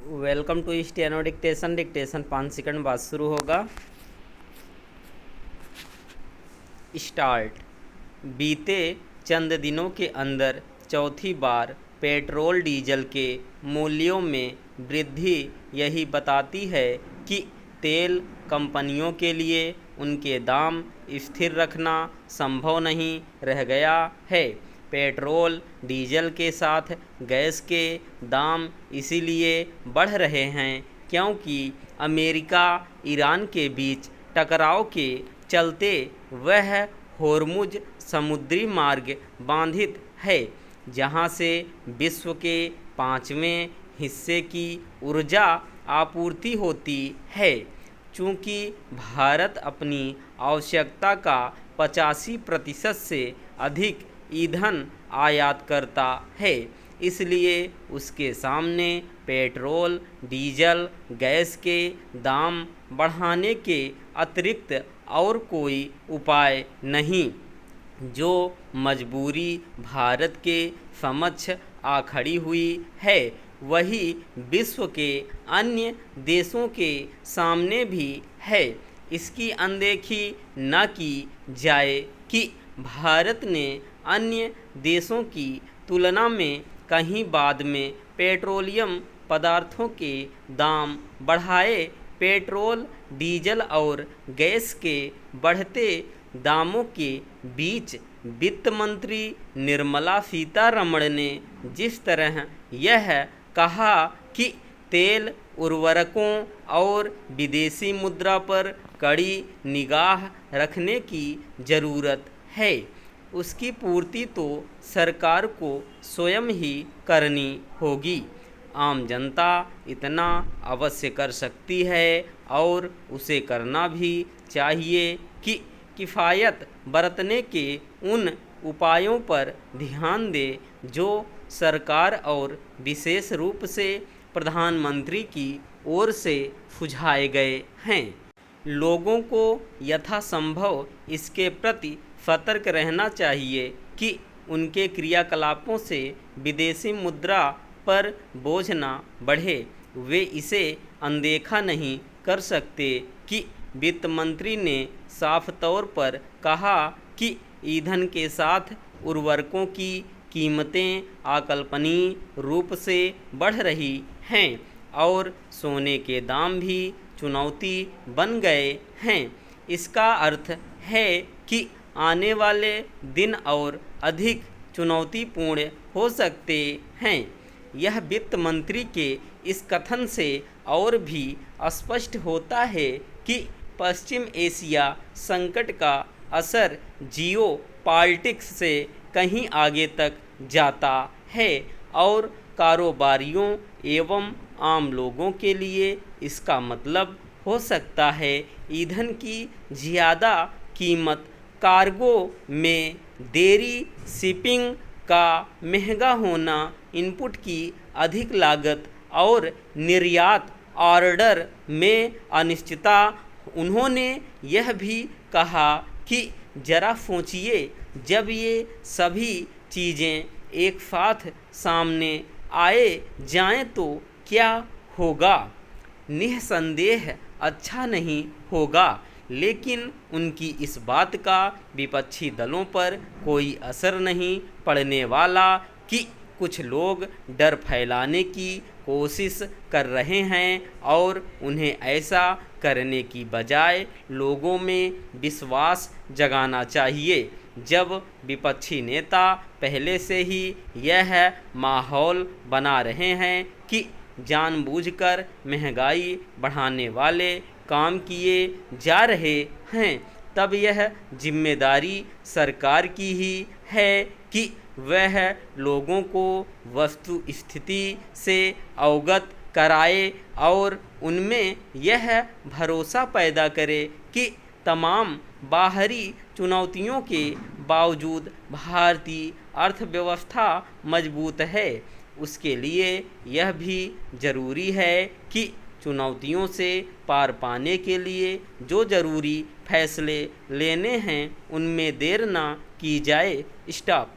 Welcome to steno dictation. Dictation 5 second बाद शुरू होगा। स्टार्ट। बीते चंद दिनों के अंदर चौथी बार पेट्रोल डीजल के मूल्यों में वृद्धि यही बताती है कि तेल कंपनियों के लिए उनके दाम स्थिर रखना संभव नहीं रह गया है। पेट्रोल डीजल के साथ गैस के दाम इसीलिए बढ़ रहे हैं क्योंकि अमेरिका ईरान के बीच टकराव के चलते वह होर्मुज समुद्री मार्ग बाधित है, जहां से विश्व के 5वें हिस्से की ऊर्जा आपूर्ति होती है। चूँकि भारत अपनी आवश्यकता का 85% से अधिक ईंधन आयात करता है, इसलिए उसके सामने पेट्रोल डीजल गैस के दाम बढ़ाने के अतिरिक्त और कोई उपाय नहीं। जो मजबूरी भारत के समक्ष आ खड़ी हुई है, वही विश्व के अन्य देशों के सामने भी है। इसकी अनदेखी न की जाए कि भारत ने अन्य देशों की तुलना में कहीं बाद में पेट्रोलियम पदार्थों के दाम बढ़ाए। पेट्रोल डीजल और गैस के बढ़ते दामों के बीच वित्त मंत्री निर्मला सीतारमण ने जिस तरह यह कहा कि तेल उर्वरकों और विदेशी मुद्रा पर कड़ी निगाह रखने की ज़रूरत है, उसकी पूर्ति तो सरकार को स्वयं ही करनी होगी। आम जनता इतना अवश्य कर सकती है और उसे करना भी चाहिए कि किफ़ायत बरतने के उन उपायों पर ध्यान दे जो सरकार और विशेष रूप से प्रधानमंत्री की ओर से सुझाए गए हैं। लोगों को यथासंभव इसके प्रति सतर्क रहना चाहिए कि उनके क्रियाकलापों से विदेशी मुद्रा पर बोझ न बढ़े। वे इसे अनदेखा नहीं कर सकते कि वित्त मंत्री ने साफ तौर पर कहा कि ईंधन के साथ उर्वरकों की कीमतें अकल्पनीय रूप से बढ़ रही हैं और सोने के दाम भी चुनौती बन गए हैं। इसका अर्थ है कि आने वाले दिन और अधिक चुनौतीपूर्ण हो सकते हैं। यह वित्त मंत्री के इस कथन से और भी स्पष्ट होता है कि पश्चिम एशिया संकट का असर जियो पॉलिटिक्स से कहीं आगे तक जाता है और कारोबारियों एवं आम लोगों के लिए इसका मतलब हो सकता है ईंधन की ज़्यादा कीमत, कार्गो में देरी, शिपिंग का महंगा होना, इनपुट की अधिक लागत और निर्यात ऑर्डर में अनिश्चितता। उन्होंने यह भी कहा कि जरा सोचिए, जब ये सभी चीज़ें एक साथ सामने आए जाएं तो क्या होगा। निस्संदेह अच्छा नहीं होगा, लेकिन उनकी इस बात का विपक्षी दलों पर कोई असर नहीं पड़ने वाला कि कुछ लोग डर फैलाने की कोशिश कर रहे हैं और उन्हें ऐसा करने की बजाय लोगों में विश्वास जगाना चाहिए। जब विपक्षी नेता पहले से ही यह माहौल बना रहे हैं कि जानबूझकर महंगाई बढ़ाने वाले काम किए जा रहे हैं, तब यह जिम्मेदारी सरकार की ही है कि वह लोगों को वस्तु स्थिति से अवगत कराए और उनमें यह भरोसा पैदा करे कि तमाम बाहरी चुनौतियों के बावजूद भारतीय अर्थव्यवस्था मजबूत है। उसके लिए यह भी ज़रूरी है कि चुनौतियों से पार पाने के लिए जो ज़रूरी फैसले लेने हैं उनमें देर ना की जाए। स्टॉप।